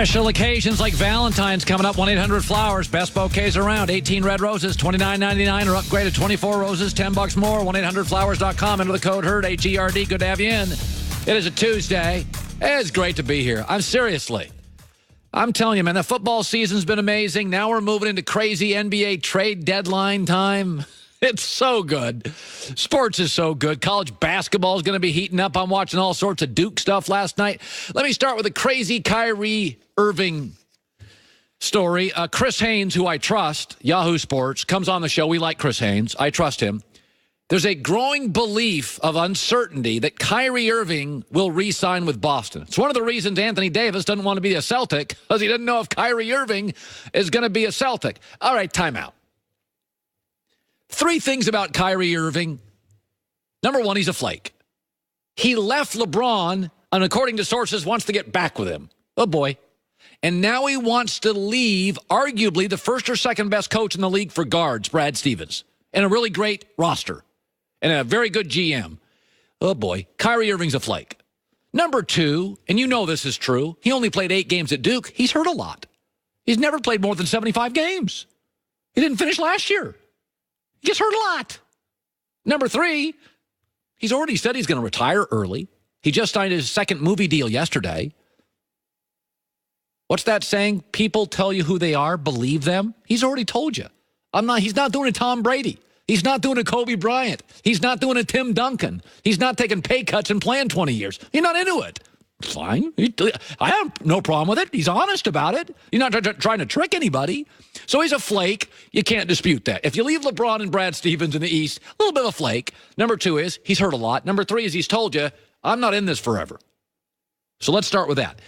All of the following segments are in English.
Special occasions like Valentine's coming up. 1-800-FLOWERS. Best bouquets around. 18 red roses, $29.99, or upgraded 24 roses, $10 more. 1-800-FLOWERS.com. Enter the code HERD, H-E-R-D. Good to have you in. It is a Tuesday. It's great to be here. I'm telling you, man, the football season's been amazing. Now we're moving into crazy NBA trade deadline time. It's so good. Sports is so good. College basketball is going to be heating up. I'm watching all sorts of Duke stuff last night. Let me start with a crazy Kyrie Irving story. Chris Haynes, who I trust, Yahoo Sports, comes on the show. We like Chris Haynes. I trust him. There's a growing belief of uncertainty that Kyrie Irving will re-sign with Boston. It's one of the reasons Anthony Davis doesn't want to be a Celtic, because he doesn't know if Kyrie Irving is going to be a Celtic. All right, timeout. 3 things about Kyrie Irving. Number 1, he's a flake. He left LeBron, and according to sources, wants to get back with him. Oh, boy. And now he wants to leave, arguably, the first or second best coach in the league for guards, Brad Stevens, and a really great roster, and a very good GM. Oh, boy. Kyrie Irving's a flake. Number 2, and you know this is true, he only played 8 games at Duke. He's hurt a lot. He's never played more than 75 games. He didn't finish last year. He gets hurt a lot. Number 3, he's already said he's going to retire early. He just signed his second movie deal yesterday. What's that saying? People tell you who they are, believe them. He's already told you. He's not doing a Tom Brady. He's not doing a Kobe Bryant. He's not doing a Tim Duncan. He's not taking pay cuts and playing 20 years. He's not into it. Fine. I have no problem with it. He's honest about it. He's not trying to trick anybody. So he's a flake. You can't dispute that. If you leave LeBron and Brad Stevens in the East, a little bit of a flake. Number 2 is he's hurt a lot. Number 3 is he's told you, I'm not in this forever. So let's start with that.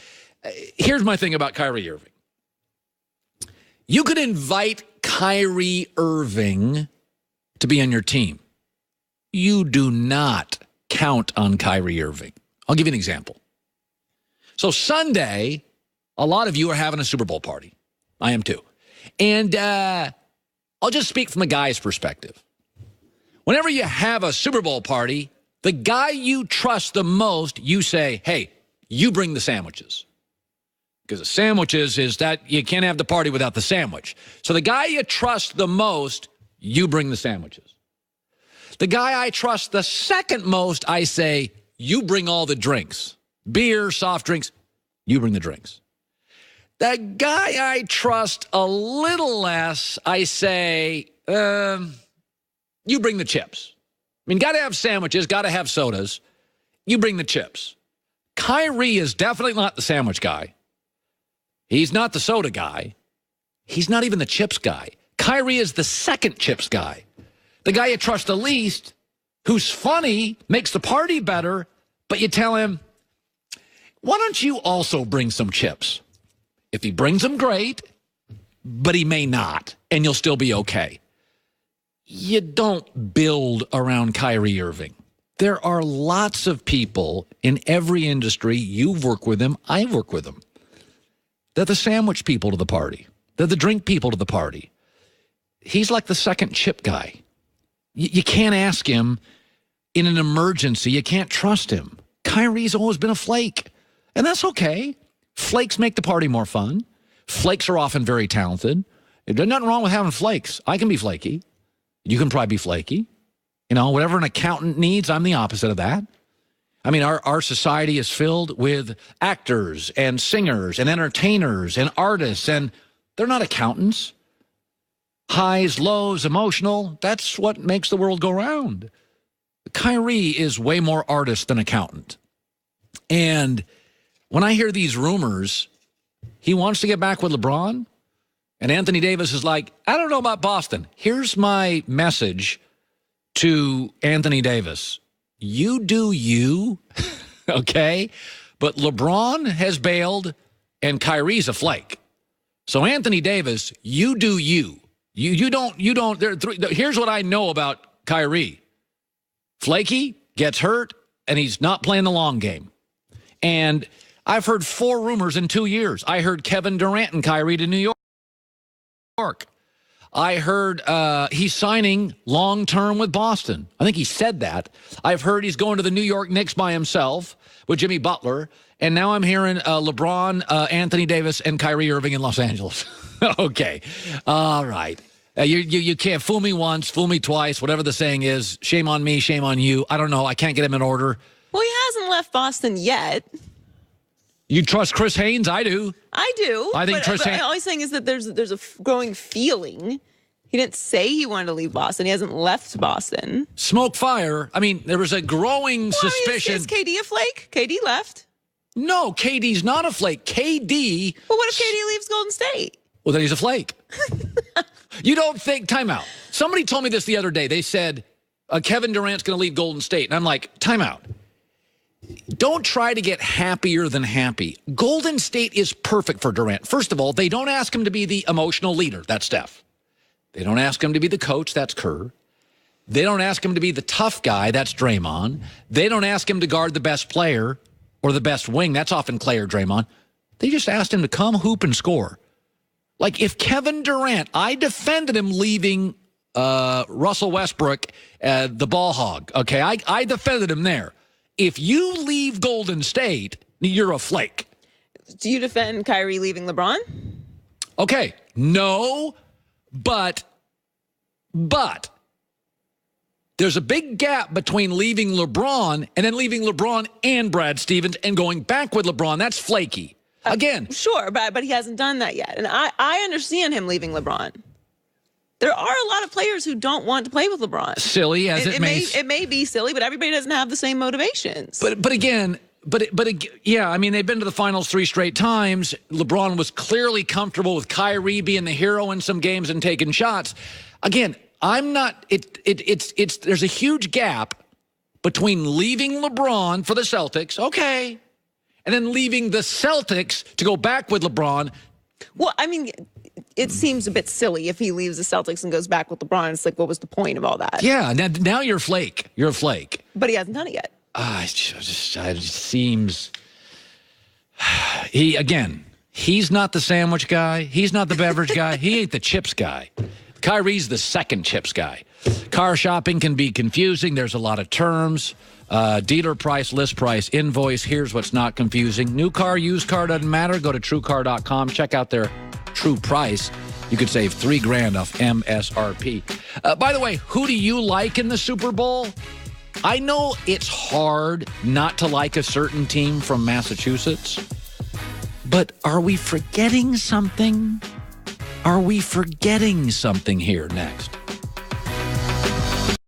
Here's my thing about Kyrie Irving. You could invite Kyrie Irving to be on your team. You do not count on Kyrie Irving. I'll give you an example. So Sunday, a lot of you are having a Super Bowl party. I am too. And I'll just speak from a guy's perspective. Whenever you have a Super Bowl party, the guy you trust the most, you say, hey, you bring the sandwiches. Because the sandwiches is that you can't have the party without the sandwich. So the guy you trust the most, you bring the sandwiches. The guy I trust the second most, I say, you bring all the drinks. Beer, soft drinks, you bring the drinks. The guy I trust a little less, I say, you bring the chips. I mean, got to have sandwiches, got to have sodas. You bring the chips. Kyrie is definitely not the sandwich guy. He's not the soda guy. He's not even the chips guy. Kyrie is the second chips guy. The guy you trust the least, who's funny, makes the party better, but you tell him, why don't you also bring some chips? If he brings them, great, but he may not, and you'll still be okay. You don't build around Kyrie Irving. There are lots of people in every industry. You've worked with them. I work with them. They're the sandwich people to the party. They're the drink people to the party. He's like the second chip guy. You can't ask him in an emergency. You can't trust him. Kyrie's always been a flake. And that's okay. Flakes make the party more fun. Flakes are often very talented. There's nothing wrong with having flakes. I can be flaky. You can probably be flaky. You know, whatever an accountant needs, I'm the opposite of that. I mean, our society is filled with actors and singers and entertainers and artists, and they're not accountants. Highs, lows, emotional, that's what makes the world go round. Kyrie is way more artist than accountant. And when I hear these rumors, he wants to get back with LeBron, and Anthony Davis is like, I don't know about Boston. Here's my message to Anthony Davis. You do you, okay? But LeBron has bailed, and Kyrie's a flake. So Anthony Davis, you do you. You don't. Here's what I know about Kyrie. Flaky, gets hurt, and he's not playing the long game. And I've heard 4 rumors in 2 years. I heard Kevin Durant and Kyrie to New York. I heard he's signing long-term with Boston. I think he said that. I've heard he's going to the New York Knicks by himself with Jimmy Butler. And now I'm hearing LeBron, Anthony Davis, and Kyrie Irving in Los Angeles. Okay. All right. You can't fool me once, fool me twice, whatever the saying is. Shame on me, shame on you. I don't know. I can't get him in order. Well, he hasn't left Boston yet. You trust Chris Haynes? I do. I do. I think Chris Haynes. All he's saying is that there's a growing feeling. He didn't say he wanted to leave Boston. He hasn't left Boston. Smoke fire. I mean, there was a growing suspicion. Is KD a flake? KD left. No, KD's not a flake. KD. Well, what if KD leaves Golden State? Well, then he's a flake. You don't think, timeout. Somebody told me this the other day. They said, Kevin Durant's going to leave Golden State. And I'm like, timeout. Don't try to get happier than happy. Golden State is perfect for Durant. First of all, they don't ask him to be the emotional leader. That's Steph. They don't ask him to be the coach. That's Kerr. They don't ask him to be the tough guy. That's Draymond. They don't ask him to guard the best player or the best wing. That's often Clay or Draymond. They just asked him to come, hoop, and score. Like if Kevin Durant, I defended him leaving Russell Westbrook, the ball hog. Okay, I defended him there. If you leave Golden State, you're a flake. Do you defend Kyrie leaving LeBron? Okay, no, but there's a big gap between leaving LeBron and then leaving LeBron and Brad Stevens and going back with LeBron. That's flaky. Again. Sure, but he hasn't done that yet. And I understand him leaving LeBron. There are a lot of players who don't want to play with LeBron. Silly as it may. It may be silly, but everybody doesn't have the same motivations. But again, yeah, I mean, they've been to the finals 3 straight times. LeBron was clearly comfortable with Kyrie being the hero in some games and taking shots. Again, I'm not. It's there's a huge gap between leaving LeBron for the Celtics, okay, and then leaving the Celtics to go back with LeBron. Well, I mean, it seems a bit silly if he leaves the Celtics and goes back with LeBron. It's like, what was the point of all that? Yeah, now you're a flake. You're a flake. But he hasn't done it yet. It seems he's not the sandwich guy. He's not the beverage guy. He ain't the chips guy. Kyrie's the second chips guy. Car shopping can be confusing. There's a lot of terms. Dealer price, list price, invoice. Here's what's not confusing. New car, used car, doesn't matter. Go to TrueCar.com. Check out their true price. You could save $3,000 off MSRP. By the way, who do you like in the Super Bowl? I know it's hard not to like a certain team from Massachusetts, but are we forgetting something? Are we forgetting something here next?